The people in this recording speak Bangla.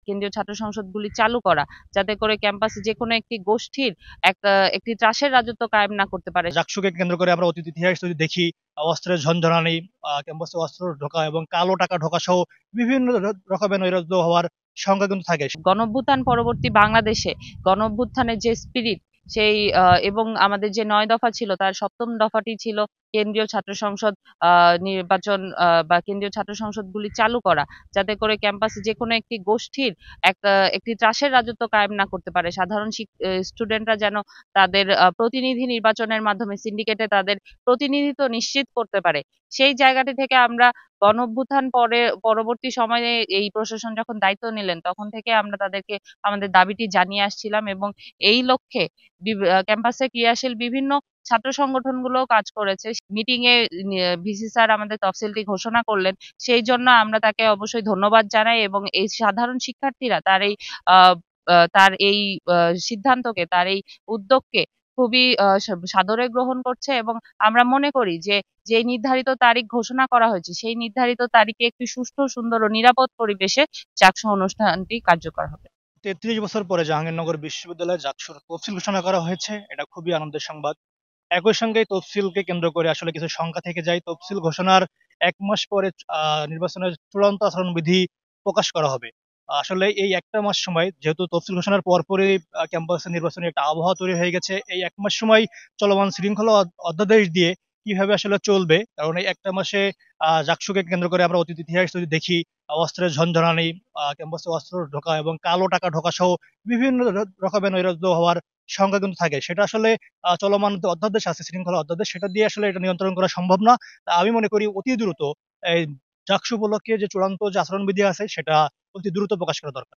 কেন্দ্রীয় ছাত্র সংসদগুলি চালু করা, যাতে করে ক্যাম্পাসে যেকোনো একটি গোষ্ঠীর একটি ত্রাসের রাজত্ব কায়েম না করতে পারে। জাকসুকে কেন্দ্র করে আমরা অতীত ইতিহাস যদি দেখি, অস্ত্রের ঝনঝনানি, ক্যাম্পাসে অস্ত্র ঢোকা এবং কালো টাকা ঢোকা সহ বিভিন্ন রকমের নৈরাজ্য হওয়ার সংখ্যা কিন্তু থাকে। গণঅভ্যুত্থান পরবর্তী বাংলাদেশে গণঅভ্যুত্থানের যে স্পিরিট, সেই এবং আমাদের যে ৯ দফা ছিল তার ৭ম দফাটি ছিল কেন্দ্রীয় ছাত্র সংসদ নির্বাচন বা কেন্দ্রীয় ছাত্র সংসদগুলি চালু করা, যাতে করে ক্যাম্পাসে যেকোনো একটি গোষ্ঠীর একটি ত্রাসের রাজত্ব কায়েম না করতে পারে। সাধারণ স্টুডেন্টরা যেন তাদের প্রতিনিধি নির্বাচনের মাধ্যমে সিন্ডিকেটে তাদের প্রতিনিধিত্ব নিশ্চিত করতে পারে। সেই জায়গাটি থেকে আমরা গণঅভ্যুত্থান পরবর্তী সময়ে এই প্রশাসন যখন দায়িত্ব নিলেন, তখন থেকে আমরা তাদেরকে আমাদের দাবিটি জানিয়ে আসছিলাম, এবং এই লক্ষ্যে ক্যাম্পাসে ক্রিয়াশীল বিভিন্ন ছাত্র সংগঠনগুলোও কাজ করেছে। মিটিং এ ভিসি স্যার আমাদের তফসিলটি ঘোষণা করলেন। সেই জন্য আমরা তাকে অবশ্যই ধন্যবাদ জানাই, এবং এই সাধারণ শিক্ষার্থীরা তার এই আহ তার এই সিদ্ধান্তকে, তার এই উদ্যোগকে খুবই সাদরে গ্রহণ করছে, এবং আমরা মনে করি যে যে নির্ধারিত তারিখ ঘোষণা করা হয়েছে, সেই নির্ধারিত তারিখে একটি সুষ্ঠু, সুন্দর ও নিরাপদ পরিবেশে জাকসু অনুষ্ঠানটি কার্যকর হবে। ৩৩ বছর পরে জাহাঙ্গীরনগর বিশ্ববিদ্যালয়ে জাকসুর তফসিল ঘোষণা করা হয়েছে, এটা খুবই আনন্দের সংবাদ। একই সঙ্গে এই তফসিলকে কেন্দ্র করে আসলে কিছু শঙ্কা থেকে যায়। তফসিল ঘোষণার ১ মাস পরে নির্বাচনের চূড়ান্ত আচরণবিধি প্রকাশ করা হবে। আসলে এই একটা মাস সময়, যেহেতু তফসিল ঘোষণার পরপরই ক্যাম্পাসে নির্বাচনের একটা আবহাওয়া তৈরি হয়ে গেছে, এই ১ মাস সময় চলমান শৃঙ্খলা অধ্যাদেশ দিয়ে কিভাবে আসলে চলবে, কারণ এই একটা মাসে জাকসুকে কেন্দ্র করে আমরা অতীত ইতিহাস যদি দেখি, অস্ত্রের ঝনঝনানি, ক্যাম্পাসে অস্ত্র ঢোকা এবং কালো টাকা ঢোকা সহ বিভিন্ন রকমের নৈরাজ্য হওয়ার সংখ্যা কিন্তু থাকে। সেটা আসলে চলমান যে অধ্যাদেশ আছে, শৃঙ্খলা অধ্যাদেশ, সেটা দিয়ে আসলে এটা নিয়ন্ত্রণ করা সম্ভব না। তা আমি মনে করি অতি দ্রুত এই জাকসু উপলক্ষে যে চূড়ান্ত যে আচরণবিধি আছে, সেটা অতি দ্রুত প্রকাশ করা দরকার।